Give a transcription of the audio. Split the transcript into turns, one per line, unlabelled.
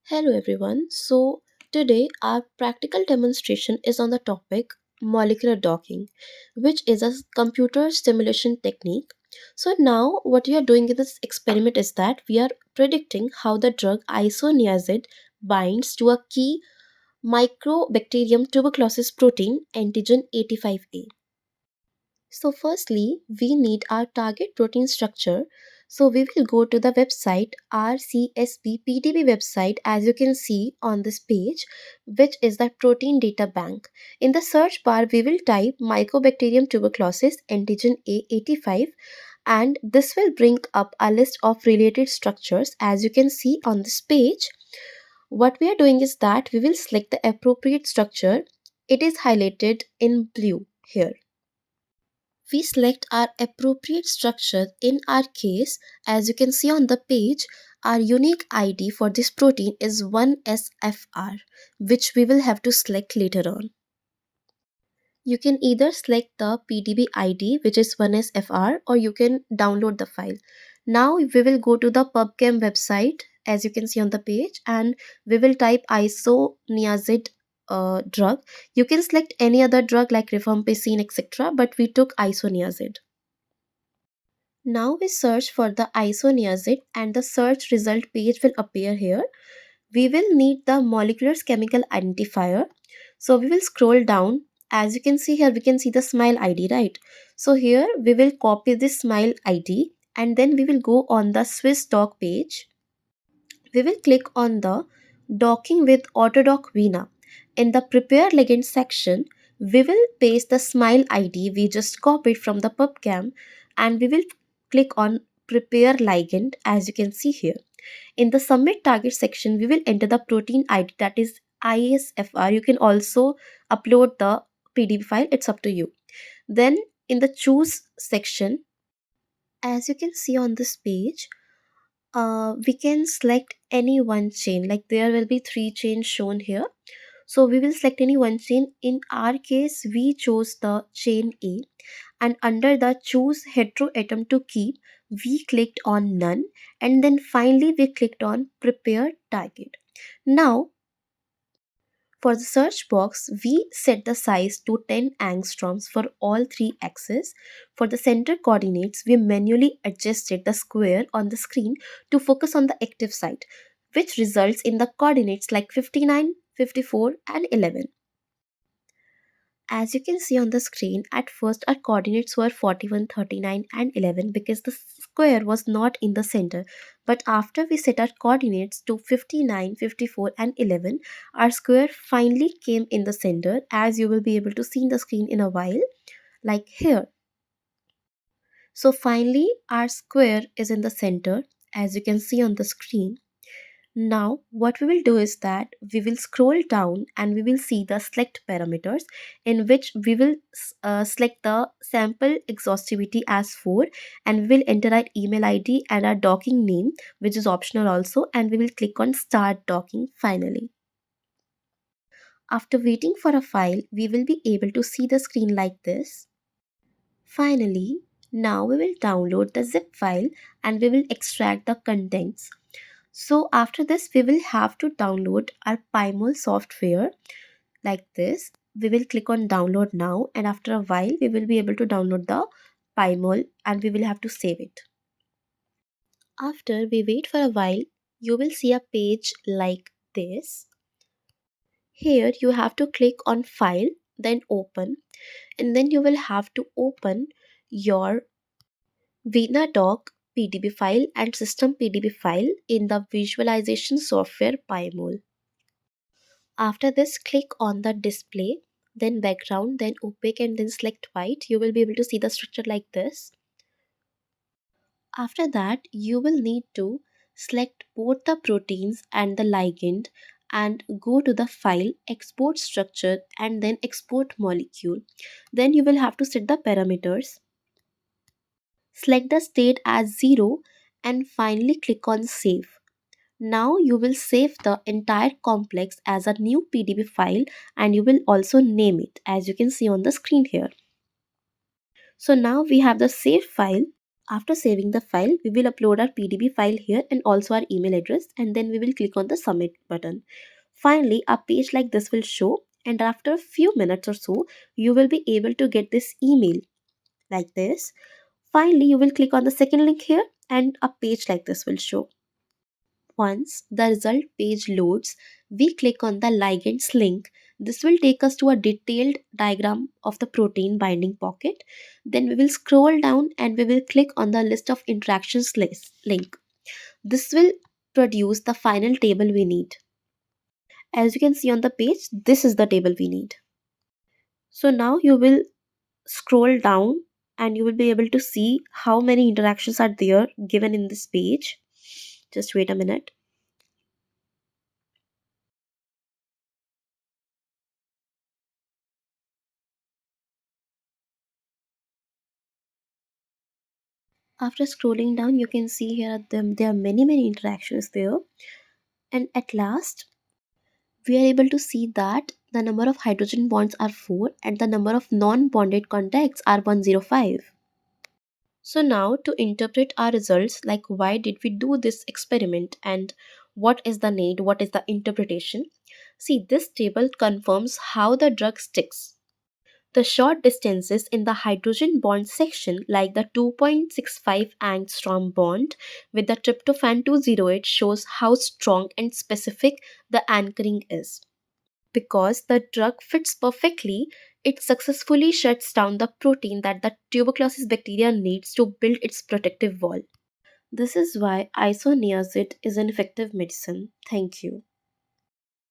Hello everyone. Today our practical demonstration is on the topic molecular docking, which is a computer simulation technique. So now what we are doing in this experiment is that we are predicting how the drug isoniazid binds to a key Mycobacterium tuberculosis protein antigen 85A. So, firstly, we need our target protein structure. So, we will go to the website RCSB website, as you can see on this page, which is the protein data bank. In the search bar, we will type Mycobacterium tuberculosis antigen A85, and this will bring up a list of related structures, as you can see on this page. What we are doing is that we will select the appropriate structure. It is highlighted in blue here. We select our appropriate structure. In our case, as you can see on the page, our unique ID for this protein is 1SFR, which we will have to select later on. You can either select the PDB ID, which is 1SFR, or you can download the file. Now we will go to the PubChem website, as you can see on the page, and we will type isoniazid drug. You can select any other drug like rifampicin, etc., but we took isoniazid. Now we search for the isoniazid and the search result page will appear here. We will need the molecular chemical identifier. So we will scroll down. As you can see here, we can see the smile ID, right? So here we will copy this smile ID and then we will go on the Swiss doc page. We will click on the docking with Autodoc Vina. In the prepare ligand section, we will paste the smile ID we just copied from the PubChem and we will click on prepare ligand, as you can see here. In the submit target section, we will enter the protein ID, that is ISFR. You can also upload the PDF file, it's up to you. Then in the choose section, as you can see on this page, we can select any one chain. Like there will be three chains shown here, so we will select any one chain. In our case, we chose the chain A, and under the choose heteroatom to keep, we clicked on none, and then finally we clicked on prepare target. Now for the search box, we set the size to 10 angstroms for all three axes. For the center coordinates, we manually adjusted the square on the screen to focus on the active site, which results in the coordinates like 59, 54, and 11. As you can see on the screen, at first our coordinates were 41, 39, and 11 because the square was not in the center. But after we set our coordinates to 59, 54, and 11, our square finally came in the center, as you will be able to see in the screen in a while, like here. So finally our square is in the center, as you can see on the screen. Now, what we will do is that we will scroll down and we will see the select parameters, in which we will select the sample exhaustivity as 4, and we will enter our email ID and our docking name, which is optional also, and we will click on start docking finally. After waiting for a file, we will be able to see the screen like this. Finally, now we will download the zip file and we will extract the contents. So after this, we will have to download our Pymol software like this. We will click on download now, and after a while we will be able to download the Pymol and we will have to save it. After we wait for a while, you will see a page like this. Here you have to click on file, then open, and then you will have to open your VinaDoc PDB file and system PDB file in the visualization software Pymol. After this, click on the display, then background, then opaque, and then select white. You will be able to see the structure like this. After that, you will need to select both the proteins and the ligand and go to the file, export structure, and then export molecule. Then you will have to set the parameters. Select the state as 0 and finally click on save. Now you will save the entire complex as a new PDB file and you will also name it, as you can see on the screen here. So now we have the saved file. After saving the file, we will upload our PDB file here and also our email address, and then we will click on the submit button. Finally, a page like this will show, and after a few minutes or so, you will be able to get this email like this. Finally, you will click on the second link here and a page like this will show. Once the result page loads, we click on the ligands link. This will take us to a detailed diagram of the protein binding pocket. Then we will scroll down and we will click on the list of interactions link. This will produce the final table we need. As you can see on the page, this is the table we need. So now you will scroll down and you will be able to see how many interactions are there given in this page. Just wait a minute. After scrolling down, you can see here there are many interactions there, and at last we are able to see that the number of hydrogen bonds are 4 and the number of non-bonded contacts are 105. So now to interpret our results, like why did we do this experiment and what is the need, what is the interpretation? See, this table confirms how the drug sticks. The short distances in the hydrogen bond section, like the 2.65 angstrom bond with the tryptophan 208, shows how strong and specific the anchoring is. Because the drug fits perfectly, it successfully shuts down the protein that the tuberculosis bacteria needs to build its protective wall. This is why isoniazid is an effective medicine. Thank you.